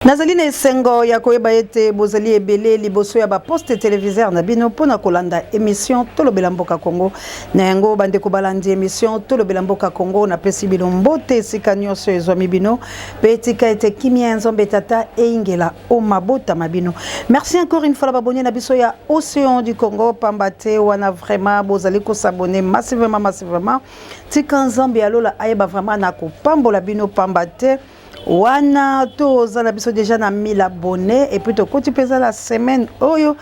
Nazaline esengo ya koyeba ete bozali ebele liboso ya ba poste téléviseur na bino pona kolanda émission Tolobela Mboka Congo na yango bandeko balandi émission Tolobela Mboka Congo na pesi bino mbote sika nyonso ezwami bino betika ete kimia nzombe tata eingela o mabota mabino. Merci encore une fois la babonné na biso ya Océan du Congo pambate wana vraiment bozali ko s'abonner massivement tika nzombe alola ayeba vraiment na ko pambola bino pambate wana toza na biso déjà na 1000 abonnés et puis to koti pesa la semaine oyo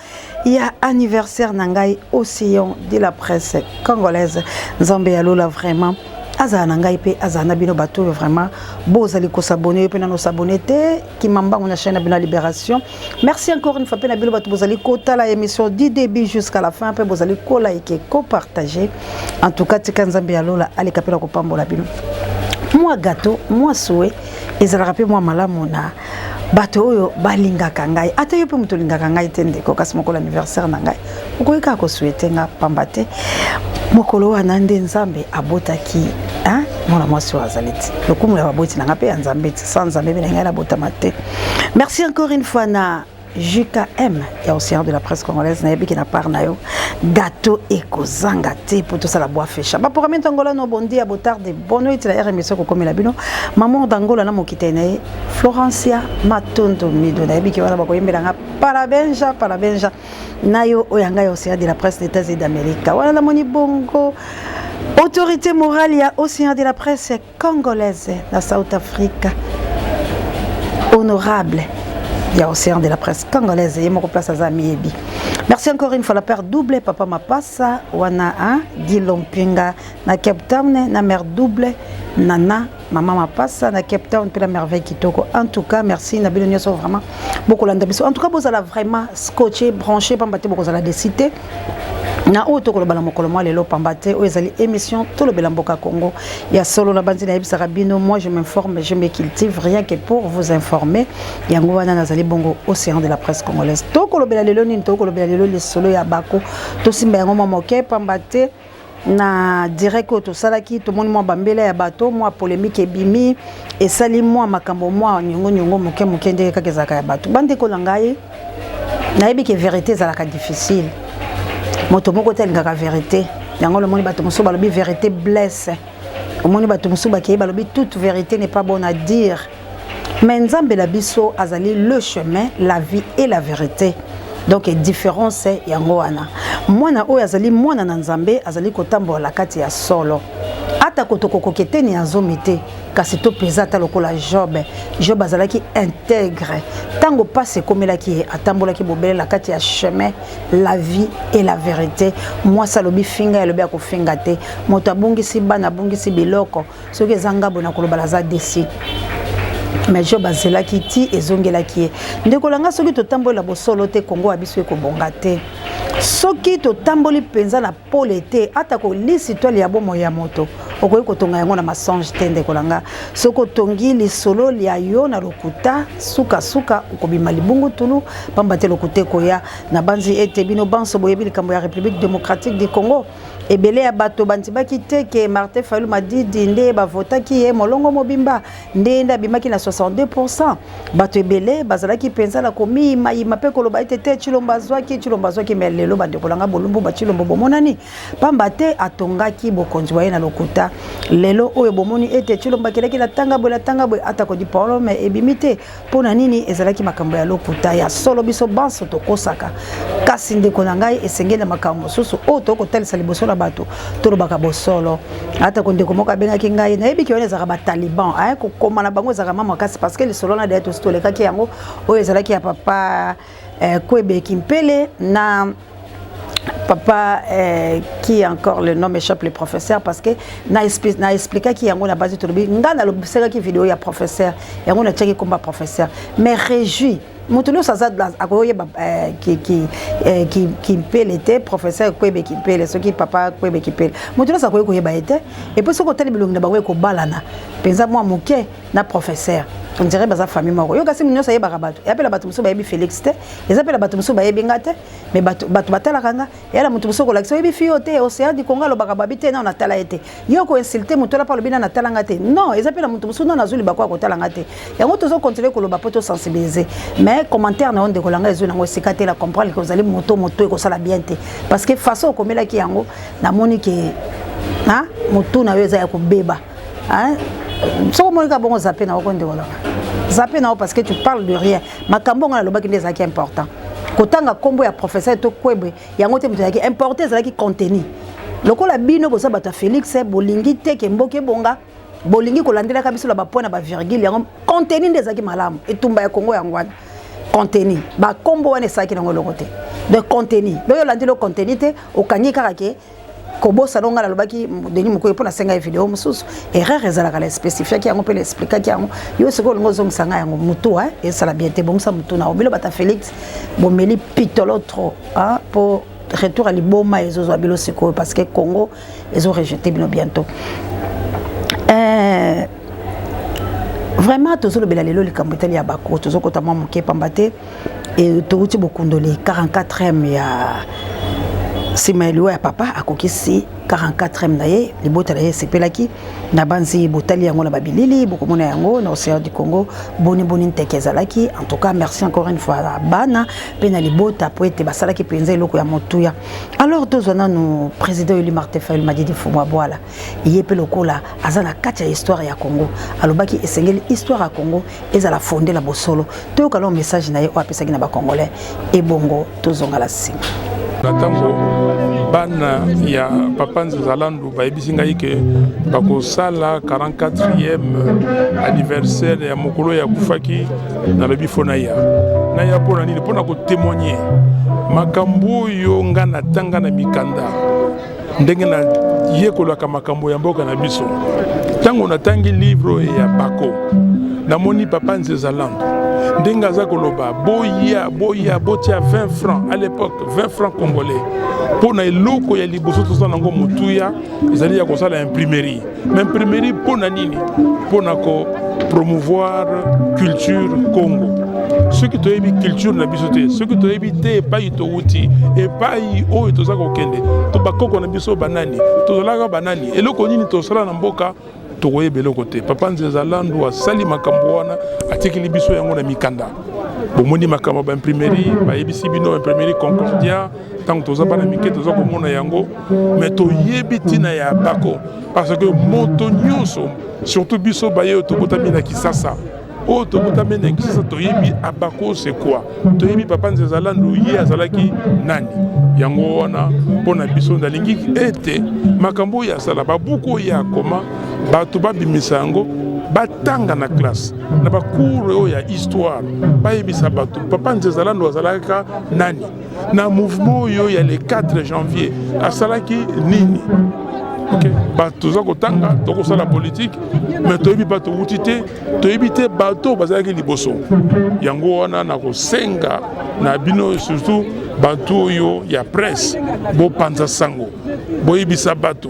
ya anniversaire nangai Océan de la presse congolaise nzambe ya lola vraiment aza nangai pe aza na bino bato vraiment bozali ko s'abonner pe na no s'abonner te ki mambango na chaîne bino Libération. Merci encore une fois pe na bino bato bozali ko tala émission du début jusqu'à la fin pe bozali ko like ko partager en tout cas tika nzambe ya lola ale kapela ko pambola bino. Moi gâteau, moi souhait, et ça rappelle moi malamona. Bato oyo balingaka ngai. Ata yo pe muto lingaka ngai tende ko kasi mokolo anniversaire na ngai. Okoyika ko souhaiter nga pambate. Mokolo wana nde nzambe abotaki, hein? Mona mwasi wa zaliti. Lokumu ya baboti na nga pe nzambe sans nzambe be ngai na botamate. Merci encore une fois na JKM et Océan de la presse congolaise na yebiki na parnayo gâteau ekozanga te pour tout ça la bois fecha ba programme tangola no bondi a botard de bonno itila RMC ko komela bino maman d'angola na mokitene Florencia Matondo mido na yebiki wana bakoyembela nga parabenja nayo oyanga ya Océan de la presse des États-Unis d'Amérique wana la moni bongo autorité morale ya Océan de la presse congolaise na South Africa honorable. Il y a Océan de la presse congolaise et mon place à Zamiebi. Merci encore une fois la paire double papa mapassa wana Guy Lompinga na Cape Town na mère double nana maman mapassa na Cape Town puis la merveille kitoko. En tout cas merci na bilonio so vraiment beaucoup landabiso. En tout cas vous allez vraiment scotché branché pambate beaucoup la décider. Na auto ko bala mokolo moi lelo pambate o ezali émission Tolobela Mboka Congo ya solo na banzi na yebisa rabino. Moi je m'informe, je me cultive rien que pour vous informer. Yango wana nazali bongo Océan de la presse congolaise to ko lobela lelo ni to ko lobela lelo le solo ya bako to simba yango moke pambate na direct to salaki to moni mo bambela ya bato mo polémique ebimi et sali mo makambo mo nyongo moke ndeke kakezaka ya bato bande ko langai na yebi ke vérité zalaka difficile. Moto moko telingaka vérité yango le moni bato musu balobi vérité blesse o moni bato musu bakeye balobi toute vérité n'est pas bonne à dire mais nzambe la biso azali le chemin la vie et la vérité donc différence yango wana mwana oyo azali mwana na nzambe azali kotambola kati ya solo ata kotokokokete ni azomite kasi to pezata lokola Job azalaki intègre tango passe komelaki atambolaki bobele la kati ya chemin la vie et la vérité moi salobi finga elobi akofinga te moto abungisi bana abungisi biloko soki ezanga bona koloba za desi mais Job azelaki ti ezongelaki ndeko langa soki totambola bosolo te Congo abiso ekobonga te soki totamboli penza na pole te ata ko lisi to ya bomo ya moto okoyi kotonga yango na masonge te ndeko langa soko tongi lisolo ya yo na lokuta suka okobima libungu tulu pambate lokuta koya na banzi ete bino banso boyebi likambo ya République démocratique du Congo ebele ya bato bantibaki te ke Martin Fayulu Madidi nde bavotaki ye molongo mobimba nde nda bimaki na 62% bato ebele bazalaki penza la komi mayima pe koloba ete te Chilombo zwaki melelo bande kolanga bolumbu ba Chilombo bomonani pambate atongaki bokonzi waye na lokuta lelo oyo bomoni ete Chilombo keleki la tanga boy ata ko di Paulo mais ebimite pona nini ezalaki makambo ya lokuta ya solo biso banso to kosaka kasi ndeko na ngai esengena makambo susu o to ko talisa liboso na bato to lobaka bosolo ata ko ndeko moka bengaki ngai na yebiki wana zaka ba taliban ko koma na bango zaka mama kasi parce que le solo na deto stolekaki yango oyo ezalaki ya papa Kwebe Kimpele na papa qui encore le nom échappe le professeur parce que na expliqué qui yango na base to lobi ngana lo seka ki vidéo ya professeur yango na tcheki komba professeur mais réjoui Moutounou Sazad akoye qui pèle professeur Kwebe qui pèle ce qui papa Kwebe qui pèle Moutounou sakoye koye ba été et puis ce côté bilongi na ba ko balana penza moi moké na professeur on dirait baza famille moko yo kasi munyo saye bakabato et appelle bato muso bayebi Félix te les appelle bato muso bayebi ngate mais bato batala kanga et la mutu muso ko lakisa yebi fiote Océan du Congo lo bakababi te na on atala été yo ko insulter mutu la parle bina na tala ngate non les appelle mutu muso na zuli bakwa ko tala ngate yango tozo continuer ko lo bapoto sensibiliser mais commentaire na on de kolanga ezo nango sikate la comprendre que vous allez moto ko sala bien te parce que façon ko mela ki yango na moni ke hein mutu na yo za ya ko beba hein so mo ka bongo zappé na okonde wala zappé na parce que tu parles de rien makambo ngala lobaki ndeza ki important kotanga kombo ya professeur to kwebe yango te mutaki importer za ki contenu lokola bino bosa bata Félix bolingi te ke mboke bonga bolingi kolandela ka biso la ba point na ba virgule yango contenu ndeza ki malamu etumba ya Congo yango wana contenu ba kombo wana saki na ngolo kote de contenu loyo landelo contenu te okanyi kaka ke kobosa longa la lobaki deni moko pour na senga vidéo mususu erreur ezalaka la spécifique yango pe l'expliquer yango yo seko longo zongisa yango mutu et ça la bien te bon ça mutu na obilo bata Félix bomeli pitolo trop hein pour retour à liboma ezo zo bilo seko parce que Congo ils ont rejeté bientôt vraiment tozo le belalelo likambetali ya bako tozo kota mwa moke pambate et touti bokundole 44e ya Simaelio ya papa akokisi 44e naye libota la sepelaki na banzi botali yango na babilili bokomona yango na Océan du Congo boni ntekezalaki en tout cas merci encore une fois à bana pena libota poete basalaki penza eloko ya motuya alors tozona no président Eli Martin Fayulu Madidi Fumwa Bwala yepe lokola azana kati ya histoire ya Congo alobaki esengeli histoire ya Congo ezala fondé la bosolo toyoka lo message naye o apesaki na ba congolais et bongo tozonga la sima Natango bana ya papa Nzezalandu bayebisi ngai ke bakosala 44e anniversaire ya mokolo ya kufaki na lobi fona ya pona nini pona ko témoigner makambo yo nga na tanga na mikanda ndenge na yekolaka makambo ya mboka na biso tango na tangi livre ya bako na moni papa Nzezalandu Denga Zakoloba, boya, botia 20 francs à l'époque, 20 francs congolais. Pour na loko ya liboso to sana ngo mutuya, ezali ya kosala imprimerie. Mais imprimerie pour na nini? Pour na ko promouvoir culture Congo. Ceux qui toyebi culture na biso te, ceux qui toyebi te pa ito wuti et pa i o to zako kende. To bakoko na biso banani, to zalaka banani. Eloko nini to sala na mboka tokoye beloko te papa Nzezalandu asali makambo wana atikili biso yango na mikanda bomoni makambo ba imprimerie ba yebisi bino imprimerie Concordia tant toza bana mike toza komona yango mais toyebi tina ya bako parce que moto nyonso surtout biso baye tokotami na Kisasa o tokotami na Kisasa toyebi abako c'est quoi toyebi papa Nzezalandu ye azalaki nani yango wana pona biso ndalingi ete makambo ya sala babuko ya koma bato babimisa yango batanga na classe na bakuru ya histoire bayebisa bato papa Nzezalandu azalaka nani na mouvement yo ya le 4 janvier asalaki nini ok bato za kotanga tokosala politique mais toyebi bato utite toyebi te bato bazalaki liboso yango wana na kosenga na bino surtout bato yo ya presse bo panza sango boyebisa bato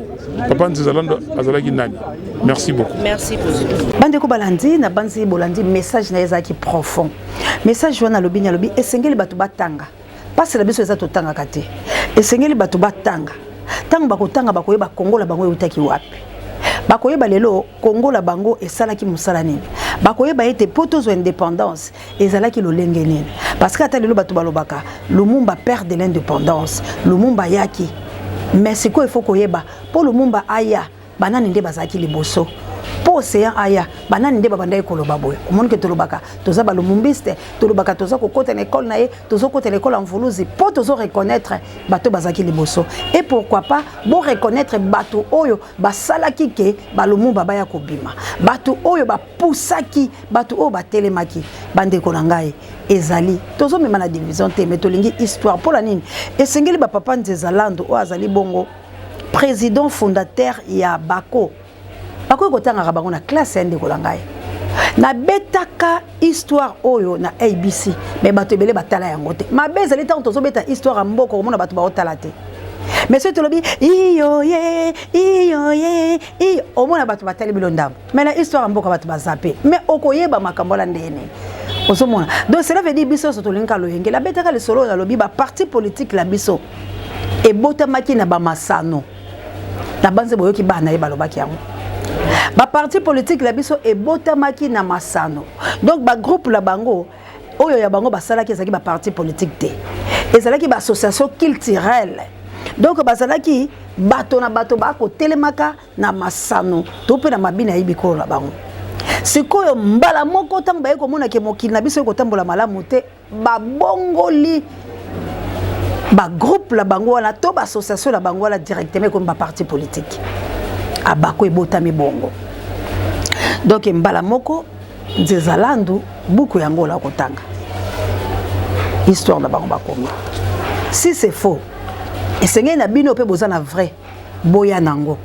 papa Nzezalandu azalaki nani. Merci beaucoup. Merci beaucoup. Bandeko balandi na banzi bolandi message na ezaki profond. Message wana lobi nya lobi esengeli bato batanga. Pasi la biso eza totanga kate. Esengeli bato batanga. Tango bakotanga bakoyeba Kongo la bango utaki wapi. Bakoyeba lelo Kongo la bango esalaki musala nini. Bakoyeba ete potozo indépendance ezalaki lolenge nini. Parce que ata lelo bato balobaka Lumumba perd de l'indépendance. Lumumba yaki. Mais c'est quoi il faut koyeba pour Lumumba aya banani nde bazaki liboso po Océan aya banani nde babandai koloba boye omoni ke tolobaka toza ba lumumbiste tolobaka toza kokota na école na ye tozo kota l'école en Vuluzi po tozo reconnaître bato bazaki liboso et pourquoi pas bo reconnaître bato oyo basalaki ke ba Lumumba baya kobima bato oyo ba pusaki bato oyo batelemaki bandeko na ngai ezali tozo mema na division te mais tolingi histoire pour la nini esengeli ba papa Nzezalandu o azali bongo président fondateur ya bako bako kotanga bango na classe ende kolangai na betaka histoire oyo na ABC mais bato ebele batala yango te mabe ezali tant tozo beta histoire mboko komona bato ba otala te mais ce tolobi iyo ye au moins bato batali bilondam mais la histoire mboka bato bazape mais okoyeba makambo la ndene osomona donc cela veut dire biso so tolinka loyenge la betaka le solo na lobi ba parti politique la biso e botamaki na ba masano na banze boyoki bana ye balobaki yango ba parti politique la biso e botamaki na masano donc ba groupe la bango oyo ya bango basalaki ezaki ba parti politique te ezalaki ba association culturelle donc bazalaki bato na bato bako telemaka na masano to pe na mabina yibi ko la bango sikoyo mbala moko tango baye komona ke mokili na biso ko tambola malamu te ba bongoli ba groupe la bango wana to ba association la bango wana directement comme ba parti politique abako ebotami bongo donc mbala moko nzezalandu buku yango la kotanga histoire na bango bakomi si c'est faux et c'est na bino pe bozana vrai boya nango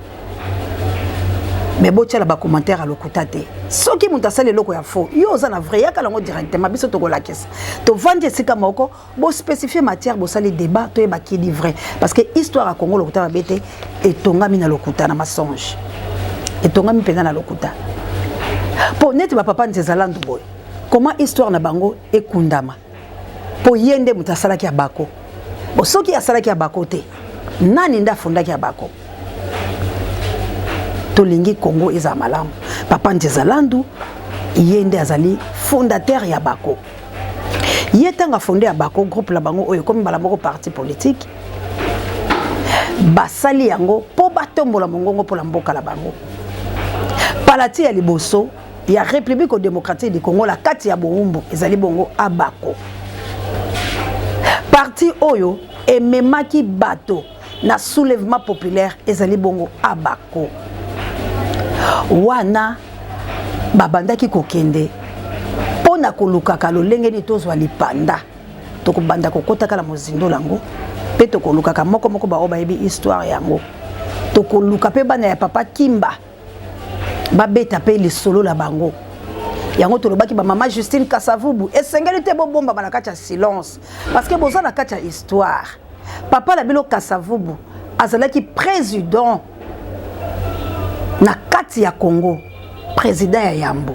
mais botia la ba commentaire à lokuta te soki muta sale loko ya faux yo ozana vrai ya kala ngo directement biso to kola kesa to vendre sika moko bo spécifier matière bo sale débat to ba ki dit vrai parce que histoire à Congo lokuta ba bete et tongami na lokuta na mensonge et tongami pena na lokuta pour net ba papa nzezalandu boy comment histoire na bango ekundama po yende muta sala ki abako bo soki asala ki abako te nani nda funda ki abako tolingi Congo eza malamu papa nzezalandu yende azali fondateur ya bako yetanga fondé ya bako groupe la bango oyo comme bala moko parti politique basali yango po batombola mongongo po la mboka la bango palati ya liboso ya République démocratique du Congo la kati ya Boumbu ezali bongo abako parti oyo ememaki bato na soulèvement populaire ezali bongo abako wana babandaki kokende pona kolukaka lolenge ni tozwa lipanda tokobanda kokota kala mozindo lango pe tokolukaka moko ba obayebi histoire yango tokoluka pe bana ya papa Kimba babeta pe le solo la bango yango tolobaki ba mama Justine Kasavubu esengeli te bomba bana kati ya silence parce que boza na kati ya histoire papa la bilo Kasavubu azalaki président na kati ya Congo président ya Yambo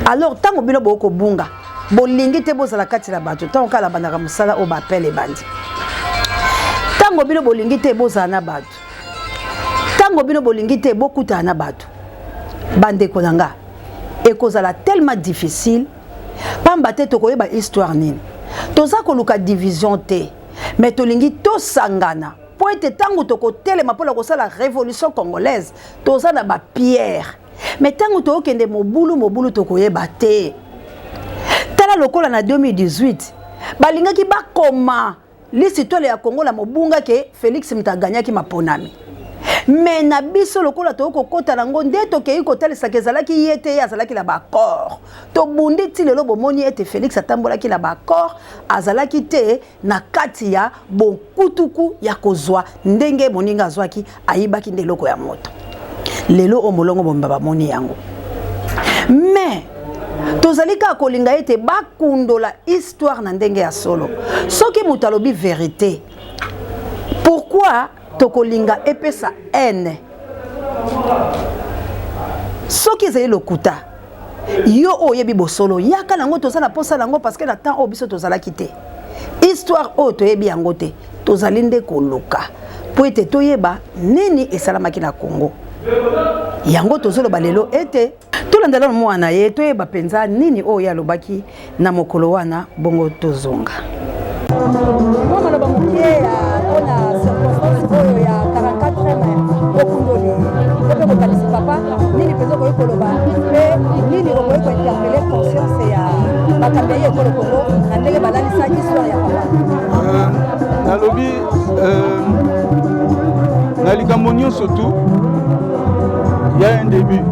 alors tango bino boko bunga bolingi te bozala kati la bato tango kala bandaka musala o bapele bandi tango bino bolingi te bozala na bato tango bino bolingi te bokuta na bato bande konanga ekozala tellement difficile pamba te tokoyeba histoire nini toza koluka division te mais tolingi to sangana po ete tango toko telema pola ko sala révolution congolaise toza na ba pierre mais tango to okende mobulu tokoyeba te tala lokola na 2018 balingaki bakoma lisitole ya Congo la mobunga ke Félix Mutaganyaki maponami mais na biso lokola to kokota nango nde tokei kotalisa kezalaki yete azalaki la bakor to bundi ti lelo bomoni ete Félix atambolaki la bakor azalaki te na kati ya bokutuku ya kozwa ndenge moninga azwaki ayibaki nde loko ya moto lelo omolongo bomba moni yango mais tozalika kolinga ete bakundola histoire na ndenge ya solo soki mutalobi vérité pourquoi tokolinga epesa haine soki ezali lokuta yo oyebi bosolo yaka nango tozala posa nango parce que na temps obiso tozalaki te histoire oyo toyebi yango te tozali nde koluka po ete toyeba nini esalamaki na Congo yango tozoloba lelo ete tolandela no mwana ye toyeba penza nini oyo alobaki na mokolo wana bongo tozonga mwana loba mokie ya ona circonstance oyo ya 44 okundoli ope kotalisi papa nini mpenza okoki koloba mpe nini okoki kointerpele conscience ya bakambi ya ekolo Congo na ndenge balalisa histoire ya papa nalobi na likambo nyonso tu ya un début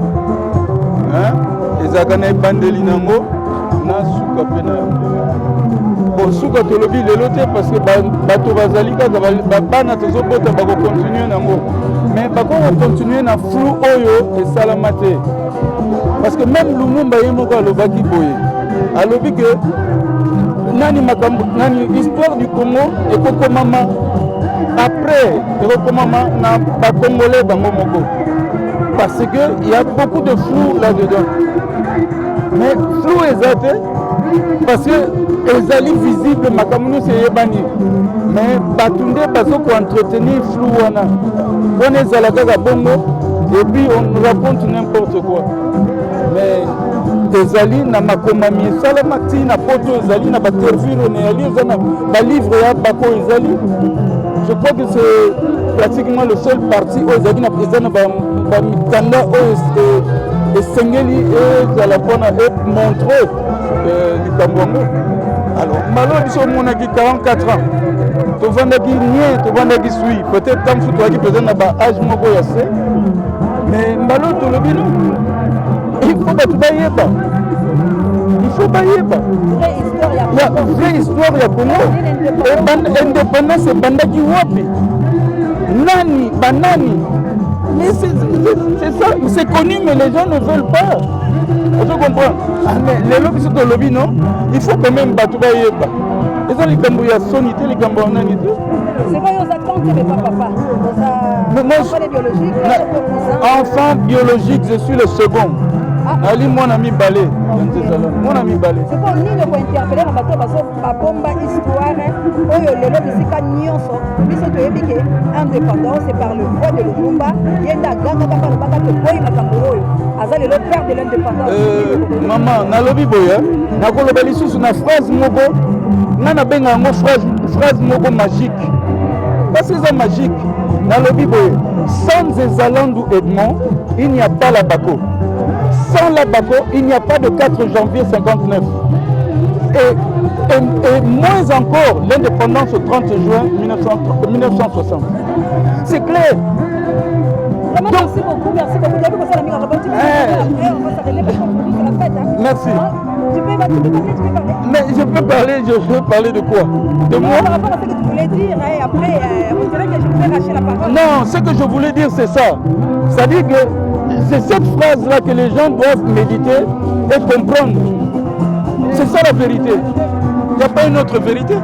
ezalaka na ebandeli nango na suka mpe na bon suka tolobi lelo te parce que bato bazali kaka bana tozobota bakocontinue nango mais bakokontinue na flou oyo esalama te parce que même Lumumba ye moko alobaki boye alobi ke nani makambo nani histoire du Congo ekokomama après recommandement na ba Congolais bango moko parce que il y a beaucoup de flou là-dedans mais flou exact parce que ezali visible makamunu c'est yebani mais batunde bazo ko entretenir flou wana on ezalaka ka bongo et puis on raconte n'importe quoi mais ezali na makomami salama ti na poto ezali na baterviro ne ali ezana ba livre ya bako ezali je crois que c'est pratiquement le seul parti où ezali na ezana ba mikanda o esengeli ezala pona et montrer likambo yango alors malo biso monaki 44 ans tovandaki nie tovandaki sui peut-être tant mosusu toyaki peut-être na baage moko ya se mais mbalo tolobi no il faut bato bayeba il faut bayeba ya vraie histoire ya Congo indépendance ebandaki wapi nani banani mais c'est ça c'est connu mais les gens ne veulent pas tu comprends mais lelo biso tolobi non il faut quand même bato bayeba eza likambo ya soni te likambo ya nani te c'est quoi aux attentes mais pas papa enfant biologique je suis le second ali mwana mibale mwana mibale c'est pour nini kointerpele na bato babomba histoire oyo lelo bisika nyonso biso toyebi ke indépendance c'est par le voie de Lumumba yenda ganga kaka lobaka toboyi makambo oyo aza lelo père de l'indépendance maman nalobi boya nakoloba lisusu na phrase moko nga nabenga yango phrase moko magique parce que eza magique nalobi boye sans Ezalandou Edmond il n'y a pas la Bako. Sans la Bako, il n'y a pas de 4 janvier 59. Et moins encore l'indépendance au 30 juin 1960. C'est clair. Vraiment, merci beaucoup. Merci. Tu peux parler. Mais je peux parler de quoi? De moi? Par rapport à ce que tu voulais dire, après, on dirait que je voulais lâcher la parole. Non, ce que je voulais dire, c'est ça. C'est-à-dire que c'est cette phrase-là que les gens doivent méditer et comprendre. C'est ça la vérité. Il n'y a pas une autre vérité.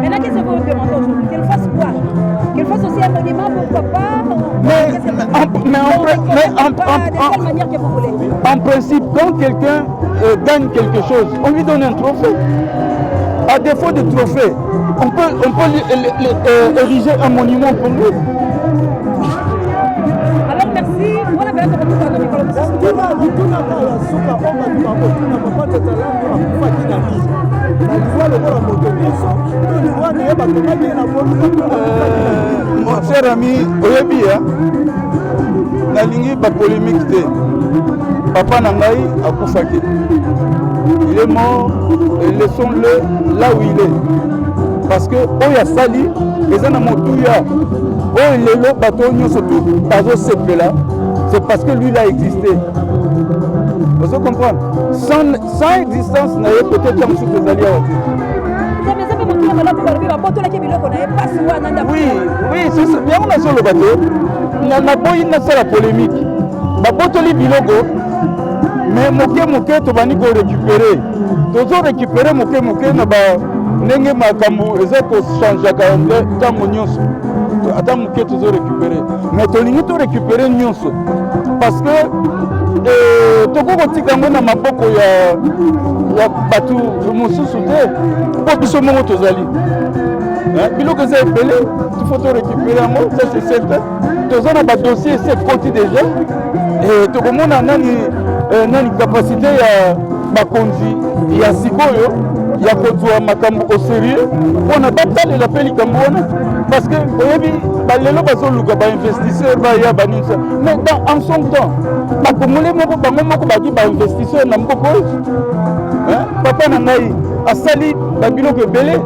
Maintenant, qu'est-ce que vous demandez aujourd'hui? Qu'elle fasse quoi? Qu'elle fasse aussi un monument pour papa? En principe, quand quelqu'un gagne quelque chose, on lui donne un trophée. À défaut de trophée, on peut ériger un monument pour lui. Alors merci. Voilà, mon cher ami, oyebi nalingi ba polémique te. Papa Nangai akufaki. Il est mort et laissons-le là où il est. Parce que oya sali ezana motuya oyo lelo bato nyonso tout bazo sepela c'est parce que lui il a existé. Vous comprenez? Sans existence n'a peut-être comme sous les alliés. Oui, c'est ça. Bien on a sur le bateau. On a pas une seule polémique. Babotoli bilogo. Mais moke to bani ko récupérer. Tozo récupérer moke na ba ndenge makambo ezako changer ka ntango nyonso. Ata moke tozo récupérer. Mais tolingi to récupérer nyonso. Parce que toko tika ngo na maboko ya batu mosusu te po biso mongo tozali biloko eza ebele il faut to récupérer yango ça c'est certain toza na badossier ese ekoti déjà et tokomona nani capacité ya bakonzi ya sikoyo ya kozwa makambo au sérieux mpona batalela mpe likambo wana parce que oyebi balelo bazoluka bainvestisseur baya baninisa mais en son temps bakongole moko bango moko baki bainvestisseur na mboka oyo papa na ngai asali babiloko ebele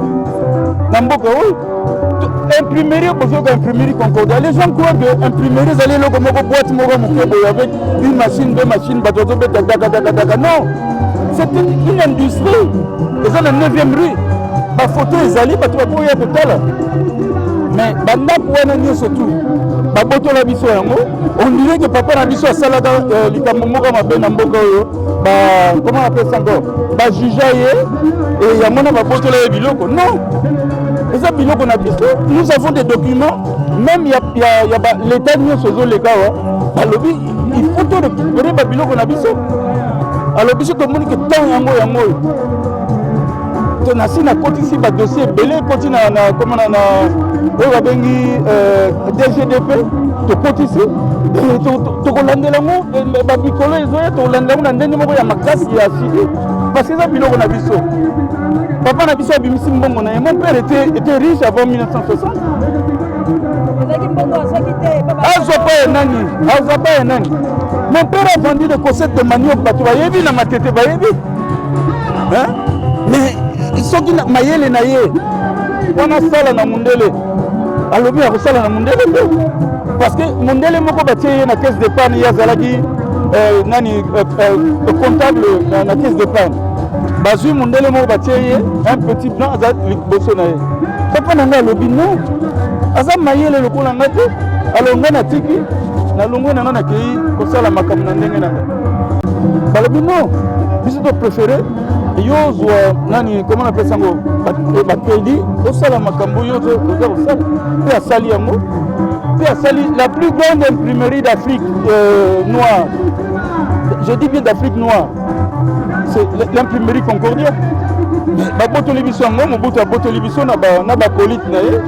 na mboka oyo imprimerie bozoka imprimerie concordia les gens croient que imprimerie ezali eloko moko boîte moko moke boye avec une machine deux machines bato bazobeta dakadakadaka non c'est une industrie eza na 9e rue bafoto ezali bato bakoya kotala mais bandako wana nyonso tu babotola biso yango on dirait que papa na biso asalaka likambo moko mabe na mboka oyo comment on appelle ça encore bajuja ye et yango na babotola ye biloko non Et ça, nous avons des documents, même il y a l'État de nous, les gars, il faut tout récupérer les biloko na biso. Alors, biso tout le monde qui tant yango. Tonasi na côté ici, ba dossier belé côté na comment na on bengi DGDP, to côté ici. To kolandela mo ba bikolo ezoya to kolandela na ndenge moko ya makasi ya asili parce que ça biloko na biso. Papa na biso abimisi mbongo na ye. Mon père était riche avant 1960. Mon père a vendu des cosettes de manioc. Mais ceux qui ont mayele na ye, on a sala na mundele. Alors bien, on sala na mundele. Parce que mundele moko batie na caisse d'épargne ya zalagi nani comptable na caisse d'épargne. Bazui mundele moko batie un petit blanc azat liboso na ye. Papa na nga lobi non. Aza mayele lokola ngate alors nga na tiki na longo na nga na kei kosala makambo na ndenge na balobi non biso to préféré yo zwa nani comment on appelle ça ngo ba crédit osala makambo yo zo osala pe asali yango pe asali la plus grande imprimerie d'Afrique noire, je dis bien d'Afrique noire, c'est l'imprimerie Concordia. Ba botoli biso yango mobutu abotoli biso na ba colite na ye.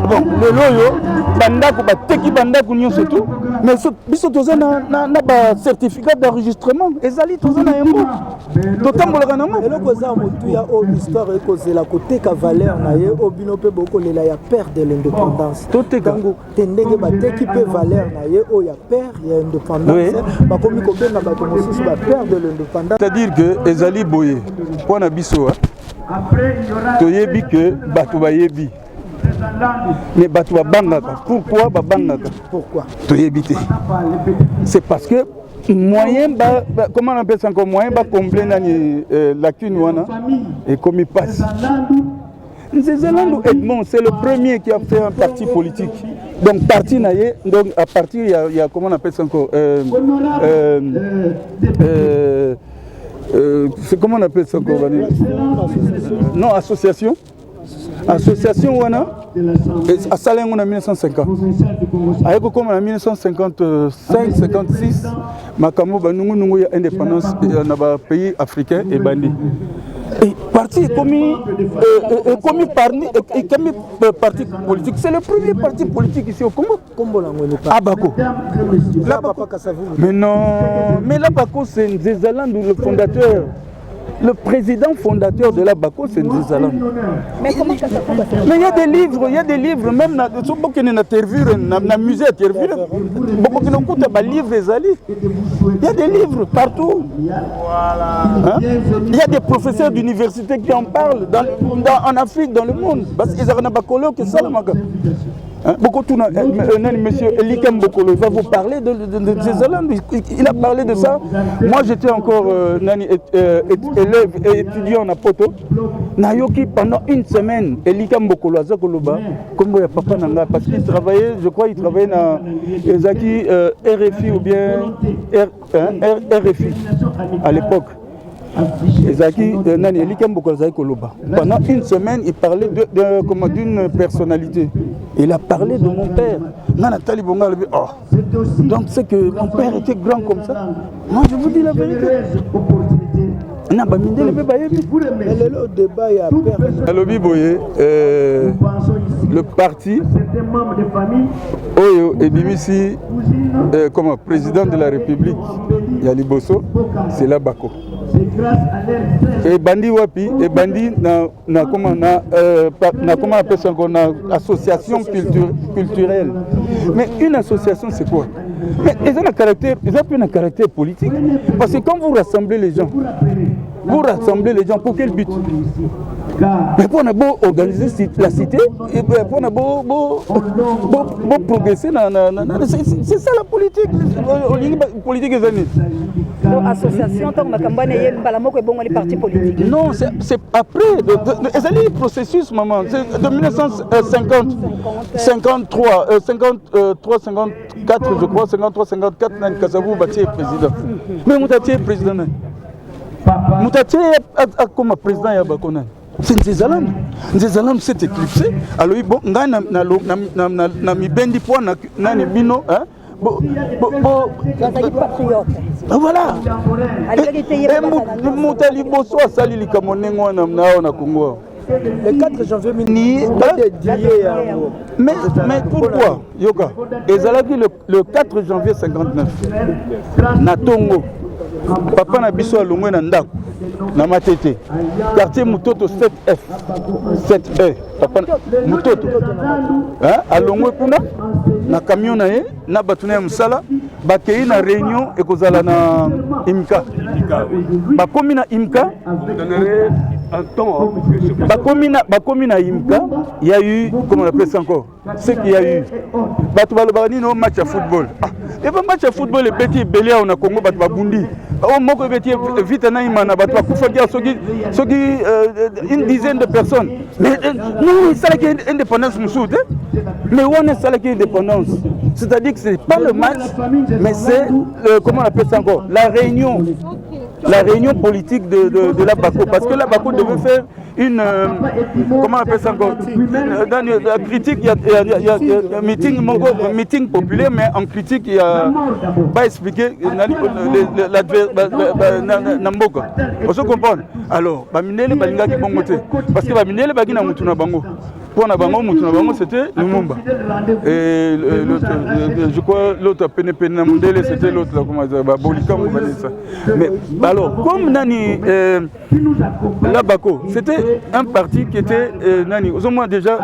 Bon, le loyo, bandako, bateki bandako nyonso tout, mais biso toza na ba certificat d'enregistrement, ezali toza na yango. Totambolaka nango. Eloko za motu ya o histoire ekozela koteka valeur na ye obino pe boko lela ya père de l'indépendance. Tango tendenge bateki pe valeur na ye o ya père ya indépendance, ba komi ko benga ba komosusu ba père de l'indépendance. C'est-à-dire que ezali boye. Pona biso toyebi que bato bayebi. Mais bato babangaka. Pourquoi babangaka? Pourquoi? Toyebi. C'est parce que moyen comment on appelle ça encore moyen combler nani lacune wana et comme il passe. Nzezalandu Edmond, c'est le premier qui a fait un parti politique. Donc parti naïe, donc à partir il y a comment on appelle ça encore c'est comment on appelle ça encore non, association. Association wana à Saleng en 1950. Avec comme en 1955 56 makambo banungu nungu ya indépendance na ba pays africains et bandi. Et parti commis parti politique, c'est le premier parti politique ici au Congo. Abako. Mais non, mais l'Abako c'est Nzezalandu le fondateur. Le président fondateur de la Bako, c'est Nzezalandu. Mais comment ça s'appelle? Mais il y a des livres, même dans le musée à Tervure, il y a des livres partout. Hein? Il y a des professeurs d'université qui en parlent en Afrique, dans le monde. Parce qu'ils ont Bakolo qui ça. Monsieur Elikem Bokolo, il va vous parler de Nzezalandu. Il a parlé de ça. Moi, j'étais encore élève et étudiant à Poto. Nayoki pendant une semaine, Elikem Bokolo à Zakoloba, comme il y a papa Nanga, parce qu'il travaillait, je crois, il travaillait dans Ezaki RFI ou bien RFI à l'époque. Ezaki Elikem Bokolo Zakoloba. Pendant une semaine, il parlait d'une personnalité. Il a parlé de mon père. Donc c'est que mon père était grand comme ça. Moi je vous dis la vérité. Le parti Oyo Ebimisi comme président de la République Yaliboso, c'est la Bako. Et bandi wapi et bandi na comment appelle ça encore na association culturelle. Mais une association c'est quoi? Mais ils ont un caractère politique parce que quand vous rassemblez les gens pour quel but? Mais pour organiser la cité et pour progresser c'est ça la politique des années. Association tant makambo na yel bala moko ebongo les partis politiques. Non, c'est après le processus maman, c'est de 1950 53 54 je crois 53 54 nan Kasavu bâti président. Mais Moutatie président. Moutatie comme président ya Bakona. c'est Nzezalam s'est éclipsé. Alors bon, na mibendi po na ni bino hein. Voilà. Moutali Bosso a sali likamonengo na Congo. Le 4 janvier, mais pourquoi Yoka ezalaki le 4 janvier 59 na Tongo papa na biso alongwe na ndako na Matete quartier Mutoto 7F 7E papa Mutoto hein alongwe kuna na camion na ye na batuna ya musala bakei na réunion ekozala na Imka bakomi na Imka bakomi na Imka il y a eu comment on appelle ça encore ce qu'il y a eu batu balobani no match de football et ba match de football et petit belia on a Congo batu babundi o moko beti vite na imana batu bakufa kia soki une dizaine de personnes mais nous ça qui est indépendance musude mais on est ça qui est indépendance c'est-à-dire que c'est pas le match mais c'est comment on appelle ça encore la réunion politique de la Bako parce que la Bako devait faire une comment on appelle ça encore dans la critique il y a meeting populaire mais en critique il y a pas expliqué Namboka on se comprend alors baminele balingaki bongote parce que baminele bagi na mutu na bango pour na bango mutu na bango c'était Lumumba et je crois l'autre peine na mondele c'était l'autre là comment ça Bolika on va dire ça mais alors comme nani la Bako c'était un parti qui était nani au moins déjà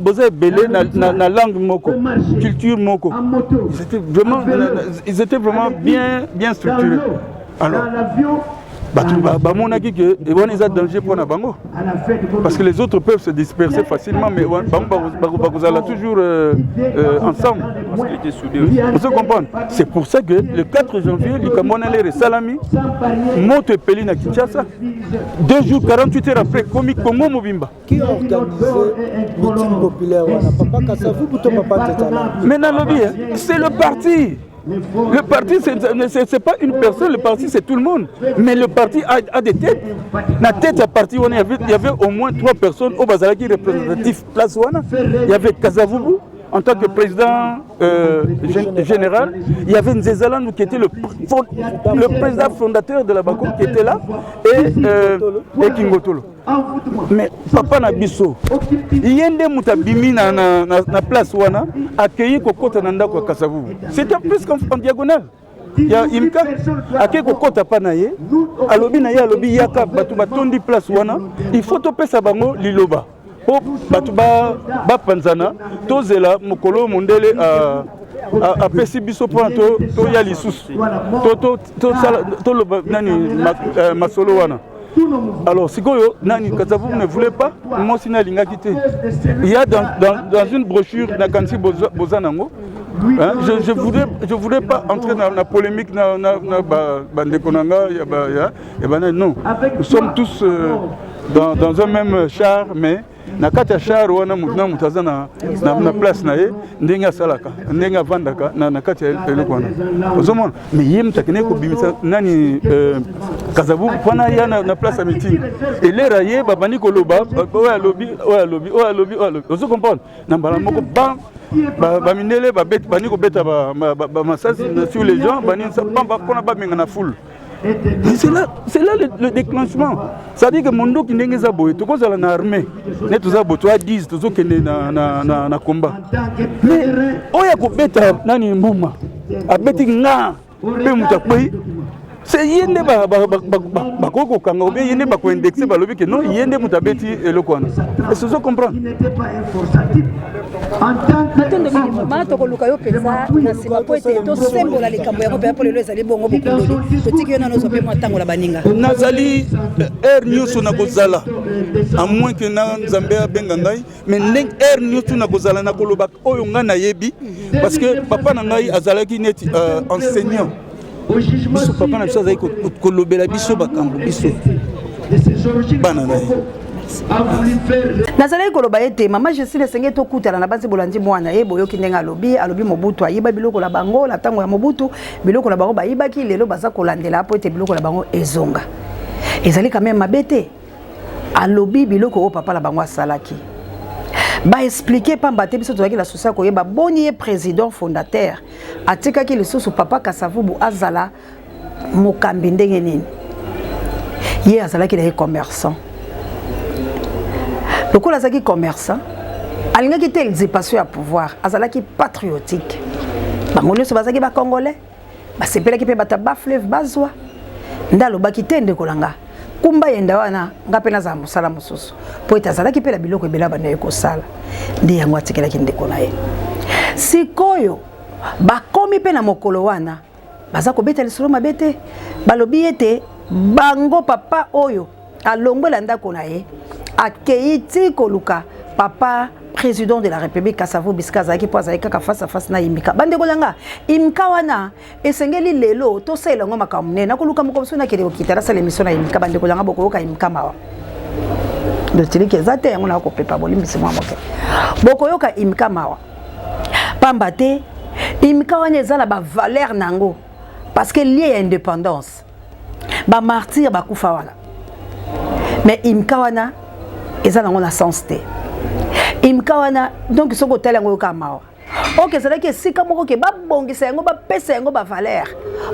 boza belé na langue moko culture moko ils étaient vraiment bien structurés alors bamonaki que ils ont danger pour na bango parce que les autres peuvent se disperser facilement mais bakozala toujours ensemble parce qu'ils étaient soudés on se comprend c'est pour ça que le 4 janvier likamonele salami monte peli na Kinshasa 2 jours 48 heures après komi Congo Mobimba qui a organisé meeting populaire papa Kasavu buto papa Tetala mais na lobby c'est le parti. Le parti, c'est pas une personne, le parti c'est tout le monde. Mais le parti a des têtes. La tête à parti, il y avait au moins 3 personnes au Bazalaki représentatif place Wana. Il y avait Kasavubu en tant que président général. Il y avait Nzezalan qui était le président fondateur de la Bako qui était là et Kingotolo. Mais papa na biso yende mutabimi na place wana accueilli kokota na ndako Kasavubu c'était plus qu'en diagonale il y a Imka accueilli kokota pa na ye alobi na ye alobi yaka batu batondi place wana il faut topesa bango liloba po batu ba panzana tozela mokolo mondele a pesi biso po to ya lisusu to nani masolo wana. Alors, si Nani Kasavubu ne voulait pas, moi aussi, il y a dans une brochure, Nakansi Bozanango, je voudrais pas entrer dans la polémique, non. Nous sommes tous dans un même char, mais nakata char wana mutna mutazana na place na ye ndenga salaka ndenga vandaka na kati elokwana ozomona mais yem takene ko bimisa nani Kasavubu pana ya na place à meeting et les raye babani ko loba oya lobi ozo comprendre na mbala moko ba minele ba bet bani ko beta ba masasi sur les gens bani sa pamba kona ba menga na foule. C'est là le déclenchement. Ça dit que mon dos qui n'est pas beau, tout comme ça dans l'armée, n'est tout ça beau, toi 10, tout ça qui est na combat. Mais on y a coupé nani moma, a bêti na, pe mutakoi. C'est yende ba koko kanga obe yende ba ko indexer ba lobi que non yende mutabeti elokwana. Est-ce que vous comprenez? Natondo mingi mama tokoluka yo penza na sima po ete to sembola likambo yango pe apole lo ezali bongo bokondoli totiki yo nano zope mwatango la baninga nazali air news na kozala à moins que na nzambe abenga ngai mais ndenge air news na kozala na koloba oyo nga na yebi parce que papa na ngai azalaki neti enseignant biso papa na biso azali kolobela biso bakambo biso bana na ye nazalaki koloba ete mama Jesile esengeli tokutana na basi bolandi mwana ye boyoki ndenge alobi Mobutu ayiba biloko na bango na ntango ya Mobutu biloko na bango bayibaki lelo baza kolandela po ete biloko na bango ezonga ezali quand même mabe te alobi biloko o papa la bango asalaki ba expliquer pamba te biso tozaki la souci ko yeba boni président fondateur atikaki lisusu papa Kasavubu azala mokambi ndenge nini ye azalaki na commerçant lokola azalaki commerçant alingaki te usurpation ya pouvoir azalaki patriotique bango nyonso bazalaki bacongolais basepelaki mpe bato ba fleuve bazwa nde alobaki te ndeko na nga kumba yenda wana nga mpe nazala mosala mosusu po ete azalaki mpe na biloko ebele banda ye kosala nde yango atikelaki ndeko na ye sikoyo bakomi mpe na mokolo wana baza kobeta lisolo mabe te balobi ete bango papa oyo alongwela ndako na ye akei ti koluka papa président de la République Kasavubu bisika azalaki po azalaki kaka face à face na Imika bandeko nanga Imika wana esengeli lelo tosala yango makambo munene nakoluka moko biso nakende kokita nasala émission na Imika bandeko nanga bokoyoka Imika mawa dotiliki ezate yango na kopepa bolimbisi mwa moke bokoyoka Imika mawa pamba te Imika wana ezala ba valeur nango parce que lié à indépendance ba martyr bakufa wana mais Imika wana ezala nango na sens te Imika wana donc soko tala ngo kamawa OK c'est là que sika moko ke babongisa yango bapesa yango ba valeur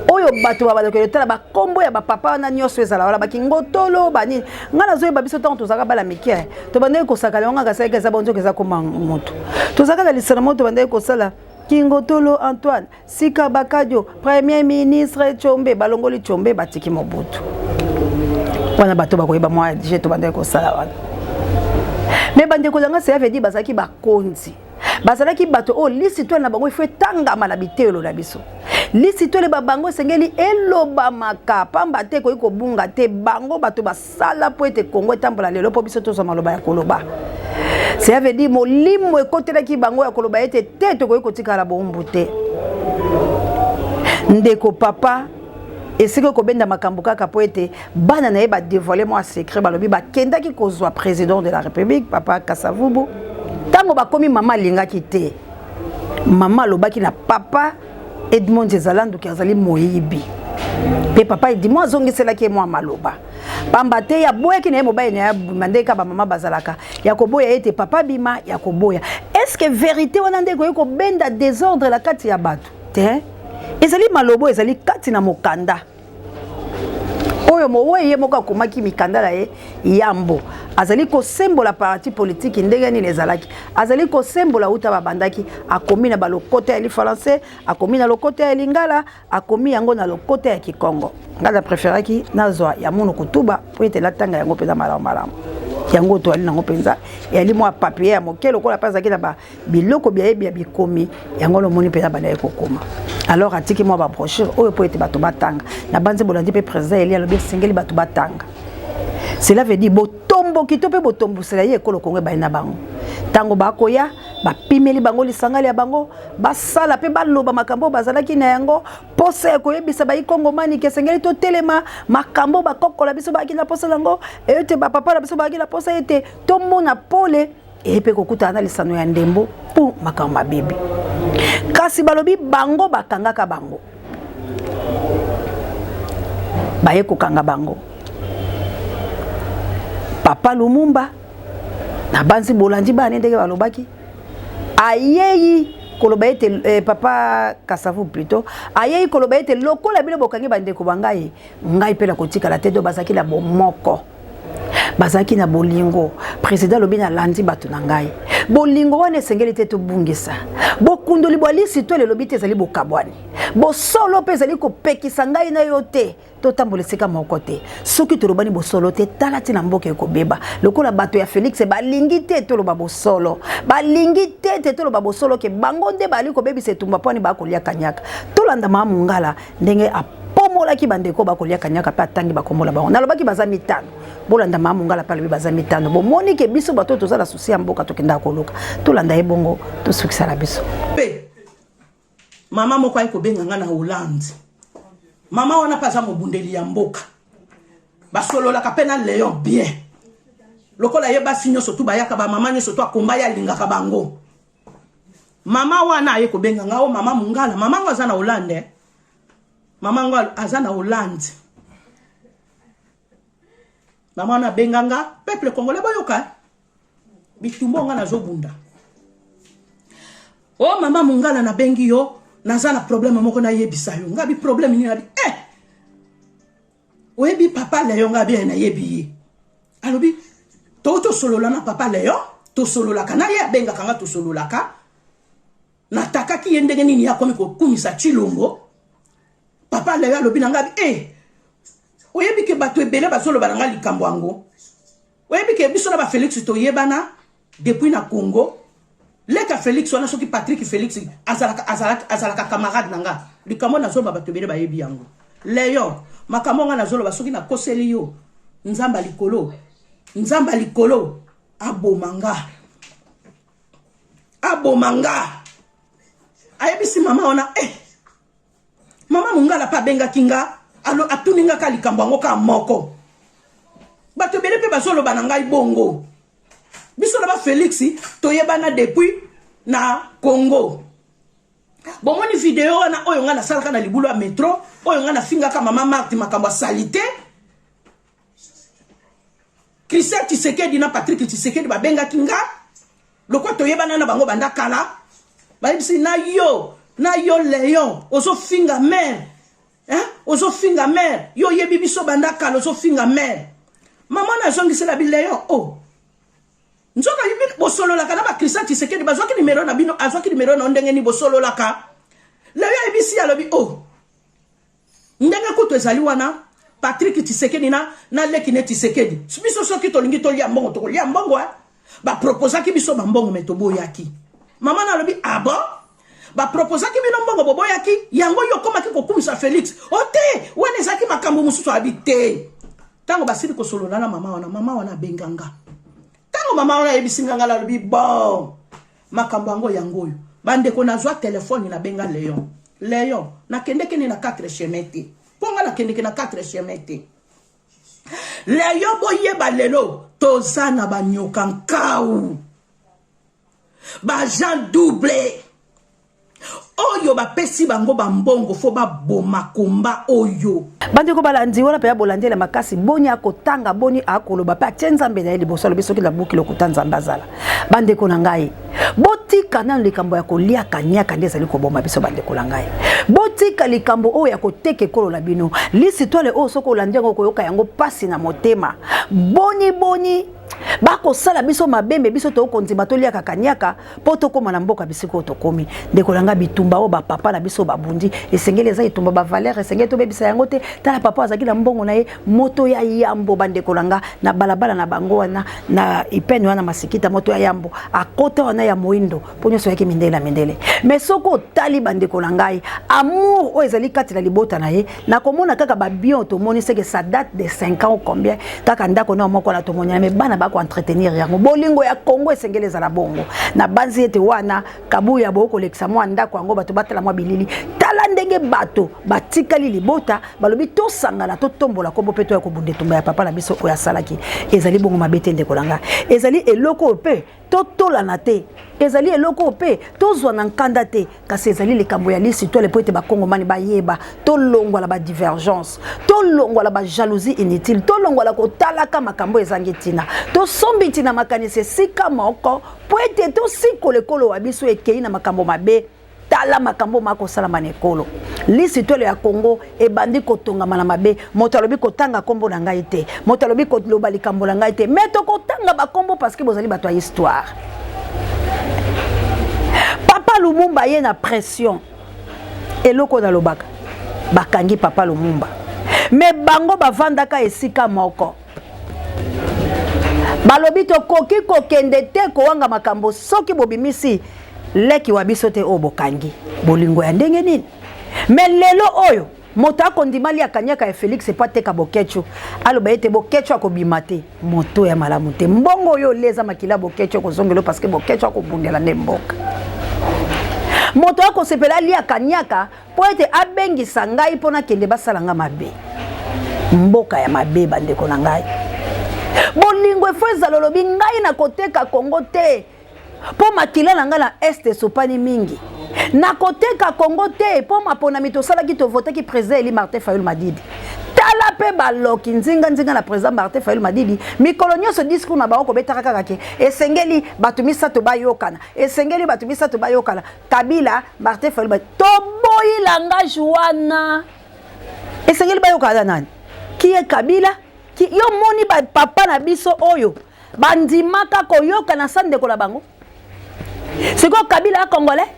oyo bato ba baloko tala ba kombo ya ba papa na nyoso ezala wala bakingotolo bani ngana zoye babiso tant tozaka bala mikie to bande ko sakala nga ka saka za bonzo ke za koma moto tozaka na lisana moto bande ko sala Kingotolo Antoine Sika Bakadio premier ministre Chombe balongoli Chombe batiki Mobutu wana bato bakoyeba mwa je to bande ko sala wana mais bandeko zanga ça veut dire bazaki bakonzi bazalaki bato o lisitwele na bango ifo tangama na bitelo na biso lisitwele babango sengeli eloba maka pamba te ko bunga te bango bato basala po ete Kongo etambola lelo po biso tozo maloba ya koloba ça veut dire molimo ekotelaki bango ya koloba ete te to ko tikala bombu te ndeko papa esiko ko benda makambo kaka po ete bana na ye ba dévoiler moi secret balobi ba kendaki kozwa président de la République papa Kasavubu tango bakomi mama lingaki te mama lobaki na papa Edmond Zezalandu ki azali moyibi pe papa dit moi zongisela ki moi maloba pamba te ya boya ki na mobaye na mandeka ba mama bazalaka ya koboya ete papa bima ya koboya est-ce que vérité wana ndeko ko benda désordre la kati ya bato te ezali malobo ezali kati na mokanda oyo mowe moka komaki mikanda la ye yambo azali ko sembola parti politique ndenge ni lezalaki azali ko sembola uta babandaki akomi na balokote ya li français akomi na lokote ya lingala akomi yango na lokote ya kikongo ngala préféraki nazwa ya munu kutuba po ete latanga yango peza malamu yango to ali nango penza yali mwa papier ya mokelo ko la pasa ki na ba biloko bia bia bikomi yango lo moni peza bana ekokoma alors atiki mwa ba brochure oyo po ete bato batanga na banze bolandi pe président yali alobi singeli bato batanga cela veut dire botombo kitope botombo sela ye ekolo Kongo ba na bango tango bakoya bapimeli bango lisanga ya bango basala pe baloba makambo bazalaki na yango posa koyebisa ba Kongo mani kesengeli to telema makambo bakokola biso baki na posa lango ete ba papa na biso baki na posa ete to mona pole epe kokuta na lisano ya ndembo pour makambo mabibi kasi balobi bango bakangaka bango baye kokanga bango papa Lumumba na banzi bolandi bana ndenge balobaki ayeyi koloba ete papa Kasavubu plutôt ayeyi koloba ete lokola bile bokangi bandeko bangai ngai pe la kotika la tête do bazaki la bomoko bazaki na bolingo président lobi na landi bato na ngai bolingo wana esengeli te tobungisa bokundoli bwalisi to le lobi te ezali bokabwani bosolo pe ezali kopekisa ngai na yo te totambola esika moko te soki tolobani bosolo te tala ti na mboka ekobeba lokola bato ya Félix balingi te toloba bosolo balingi te toloba bosolo ke bango nde bali kobebisa etumba mponi bakolia kanyaka tolanda mamu ngala ndenge pomolaki bandeko bakolia kanyaka pe atangi bakomola bango nalobaki baza mitano bolanda mamu ngala pale baza mitano bomoni ke biso bato tozala susi ya mboka tokenda koluka tolanda ye bongo tosukisa la biso mama moko ayiko benga nga na Hollande mama wana paza mobundeli ya mboka basololaka pe na Léon bien lokola ye basi nyonso tu bayaka ba mama nyonso tu akomba ya lingaka bango mama wana ayiko benga nga o mama mungala mama ngo aza na Hollande mama ngo aza na Hollande Maman na benganga, peuple congolais boyoka. Bitumbo nga na zobunda. Oh mama mungala na bengi yo, naza na problème moko na yebisa yo. Nga bi problème ni na bi oyebi papa Léon nga bien na yebi. Alobi to solola na papa Léon, to solola kana ya benga kanga to solola ka. Nataka ki yendenge nini ya komi ko kumisa Chilombo. Papa Léon alobi na nga bi oyebi ke bato ebele bazolo balanga likambo ango. Oyebi ke biso na ba Félix to yebana depuis na Congo. Leka Félix wana soki Patrick Félix azalaka camarade nanga. Likambo na zo bato ebele ba yebi yango. Léon makamonga na zolo basoki na koseli yo nzamba likolo abomanga ayebisi mama ona mama mungala pa benga kinga alo atuninga ka likambo ngo ka moko bato bele pe bazolo bananga ibongo biso na ba Félix toyebana depuis na Congo. Bon moni vidéo wana oyo nga na salaka na libulu ya metro oyo nga na finga ka mama Marthe makambo salité Christian Tshisekedi na Patrick Tshisekedi babenga kinga lokwa toyebana na bango banda kala bayebisi na yo Léon ozo finga mère ozo finga mère yo yebi biso banda kala ozo finga mère mama na zongisela bi Léon nzoka yibi bosolo la kana ba Christian Tshisekedi bazwaki numéro na bino azwaki numéro na ndenge ni bosolo la ka Léon ebisi alobi ndenge kuto ezali wana Patrick Tshisekedi na Leki ne Tshisekedi biso soki tolingi tolia mbongo tokolia mbongo ba proposaki biso ba mbongo metobo yaki mama na alobi bon ba proposaki bino mbongo bobo yaki yango yokoma ki kokumisa Félix ote wana ezaki makambo mususu abite tango basili kosolola na mama wana benganga tango mama wana ebisinga ngala lobi bon makambo yango yangoyo bande ko nazwa telefone na benga Léon na kendeke ni na 4 chemete ponga na kendeke na 4 chemete Léon boye balelo tozana banyoka nkau ba Jean doublé oyo bapesi bango bambongo fo baboma komba oyo bandeko balandi wana pe ya bolandi la makasi boni akotanga boni akoloba pe atenzambe na liboso lobi soki la buki lokuta nzambe azala bandeko na ngai botika na likambo ya kolia kanyaka nde ezali koboma biso bandeko na ngai botika likambo oyo ya koteke kolo la bino lisi tole oyo soko olandi yango koyoka yango pasi na motema boni bako sala biso mabembe biso to konzima to liaka kanyaka poto koma na mboka bisiko to komi ndeko langa bitumba o ba papa na biso babundi esengele za itumba ba valeur esengele to bebisa yango te tala papa azaki na mbongo na ye moto ya yambo bandeko langa na balabala na bango wana na ipeni wana masikita moto ya yambo akota wana ya moindo ponyo so yake mindele mais soko tali bandeko langa amour o ezali kati na libota na ye na komona kaka ba bien to moni c'est que ça date de 5 ans ou combien kaka ndako na moko na to monya mais bana bako entretenir yango bolingo ya Congo esengeleza na bongo na banzi ete wana kabuya boko lekisa mwa ndako yango bato batala mwa bilili tala ndenge bato batikali libota balobi to sangana to tombola kombo peto ya kobunde tumba ya papa na biso oya salaki ezali bongo mabete ndeko langa ezali eloko pe to tolana te ezali eloko pe to zwa na nkanda te kasi ezali likambo ya lisi to le poete ba kongomani bayeba to longwa la ba divergence to longwa la ba jalousie inutile to longwa la kotala ka makambo ezangi tina to sombiti na makanise sika moko poete to siko lekolo wa biso ekei na makambo mabe tala makambo mako salama nekolo lisi tole ya Congo ebandi kotongama na mabe moto alobi kotanga kombo na ngai te moto alobi koloba likambo na ngai te mais to kotanga ba kombo parce que bozali bato ya histoire Papa Lumumba ye na pression eloko na lobaka bakangi Papa Lumumba mais bango bavandaka esika moko balobi to koki kokende te kowanga makambo soki bobimisi leki wa biso te obokangi bolingo ya ndenge nini mais lelo oyo moto akondimali akanyaka ya Félix epateka bokecho aloba ete bokecho akobima te moto ya malamu te mbongo oyo leza makila bokecho kozongelo parce que bokecho akobundela nde mboka moto akosepela ali akanyaka po ete abengisa ngai pona kende basalanga mabe mboka ya mabe bandeko na ngai bolingo efo ezalolobi ngai na koteka Congo te po makila na ngai na este sopani mingi na koteka Congo te po mapona mitosala ki to voter ki président Eli Martin Fayulu Madidi tala pe baloki nzinga na président Martin Fayulu Madidi mikolo nyonso discours na bango kobetaka kaka ke esengeli bato misato bayokana esengeli bato misato bayokana Kabila Martin Fayulu toboyi langage wana esengeli bayokana nani qui est Kabila qui yo moni ba papa na biso oyo bandimaka koyokana sande kola bango c'est quoi Kabila congolais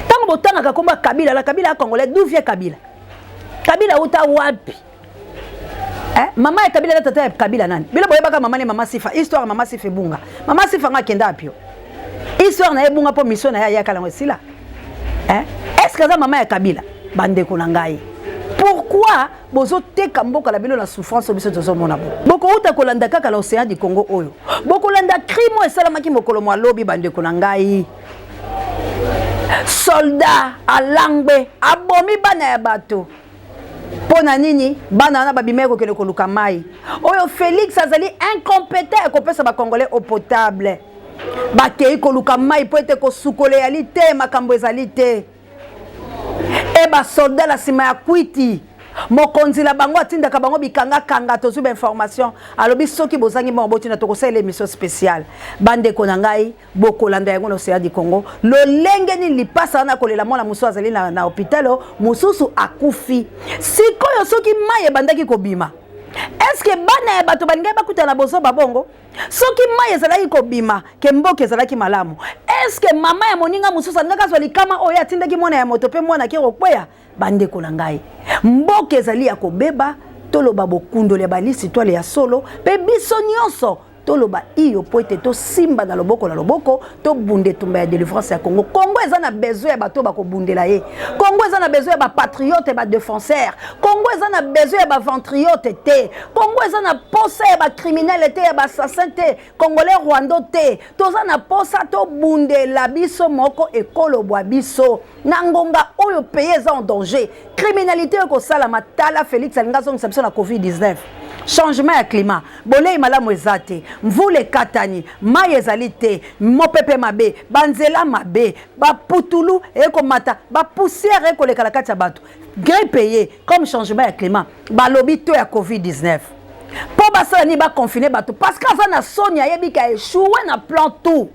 tango botanga kakomba Kabila la Kabila congolais d'où vient Kabila uta wapi mama ya Kabila tata ya Kabila nani bila boyebaka mama ni mama Sifa histoire mama Sifa bunga mama Sifa ngakenda apio histoire na ebunga po mission na ya kala ngosila est-ce que ça mama ya Kabila bande ko ngai pourquoi bozo teka mboka la bilo la souffrance biso tozo mona boko uta ko landa kaka la océan du Congo oyo boko landa crime et salamaki mokolo mwa lobi bande ko ngai soldat alangbe abomi bana ya bato pona nini bana na babimeko kele ko luka mai oyo Félix azali incompétent ko pesa ba congolais eau potable ba kei ko luka mai po ete ko sukole yalité makambo ezalité eba soldat la sima ya kwiti mokonzi la bango atindaka bango bikanga kanga tozu ba information alobi soki bozangi mo botina tokosala émission spéciale bande ko nangai bokolanda yango no Séa du Congo lolenge ni lipasa na kolela mwana musu azali na hôpitalo mususu akufi sikoyo soki maye bandaki kobima est-ce que bana ya bato bangai bakutana bozo babongo soki maye ezalaki kobima ke mboke ezalaki malamu est-ce que mama ya moninga mususu ngaka zwa likama oyo atindaki mwana ya moto pe mwana ke kokweya bande ko nangai mboke ezali ya kobeba toloba bokundole balisi toile ya solo pe biso nyonso toloba iyo poete to simba na loboko to bunde tumba ya délivrance ya Congo eza na besoin ya bato ba ko bundela ye Congo eza na besoin ya ba patriote ba défenseur Congo eza na besoin ya ba ventriote te Congo eza na posa ya ba criminel te ya ba assassin te congolais rwando te toza na posa to bundela biso moko ekolo bwa biso na ngonga oyo pays eza en danger criminalité ko sala matala Félix alinga zongi biso na COVID-19 changement ya climat bolei malamu ezate mvule katani mai ezali te mopepe mabe banzela mabe baputulu ekomata bapoussière ekolekala kati ya bato grippe ye comme changement ya climat balobi to ya COVID-19 po basala ni baconfine bato parce que aza na soni ayebi ka échoué na plan tout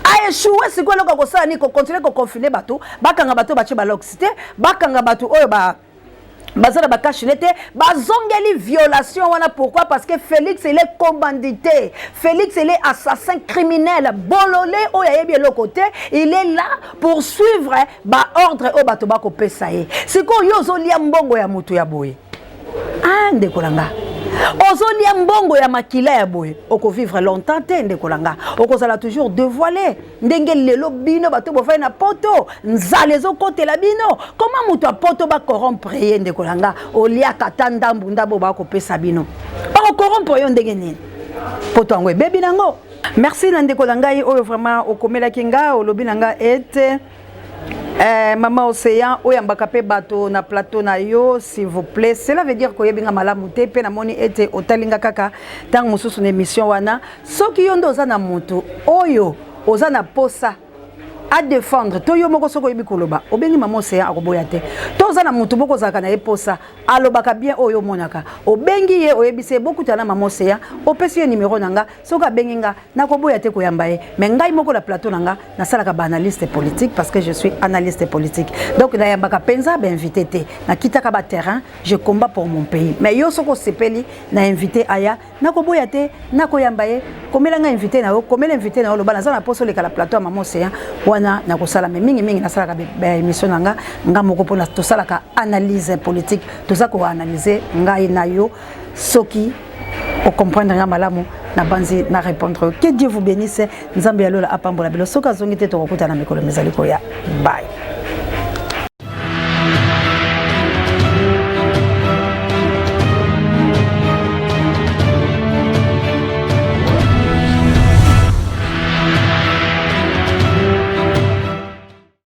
a échoué sikoyo eloko kosala ni kocontinue koconfine bato bakanga bato batie baloxité bakanga bato oyo bazana bakashilete bazongeli violation wana pourquoi parce que Félix il est commandité Félix il est assassin criminel bololé oyayebi côté il est là pour suivre ba ordre o bato bako pesa ye siko yozo lia mbongo ya mutu ya boye ndekolanga ozolia mbongo ya makila ya boye oko vivre longtemps te ndekolanga okozala toujours dévoilé ndenge lelo bino bato bofai na poto nzale ezokotela bino comment mutu apoto ba corrompre ye ndekolanga olia kata ndambu ndabo bako pesa bino ba corrompre yo ndenge nini poto yango ebebi nango merci na ndekolanga ye oyo vraiment okomelaki nga olobi nanga ete Maman Océan, oyambaka pe bato na plateau na yo, s'il vous plaît. Cela veut dire que yebinga malamu te pe na moni ete otalinga kaka tang mususu na émission wana. Soki yondo oza na mutu oyo oza na posa à défendre to yo moko soko yebi koloba obengi Maman Océan akoboya te. To oza na mutu boko zaka na posa alobaka bien oyo monaka. Obengi ye oyebise beaucoup tana Maman Océan, opesi ye numéro nanga soka benginga nakoboya te koyamba ye. Mais ngai moko la plateau nanga na salaka ba analyste politique parce que je suis analyste politique. Donc na yambaka penza ba invité te. Na kitaka ba terrain, je combat pour mon pays. Mais yo soko sepeli na invité aya nakoboya te nakoyamba ye. Komela nga invité na yo, komela invité na yo loba na za na poso le kala plateau Maman Océan wana na kosala mingi na salaka ba émission nanga nga moko pona to salaka analyse politique to za ko analyser ngai na yo soki o comprendre nga malamu na banzi na répondre. Que Dieu vous bénisse. Nzambe ya lola apambola bilo soka zongi te to kokuta na mikolo mezali ko ya bye.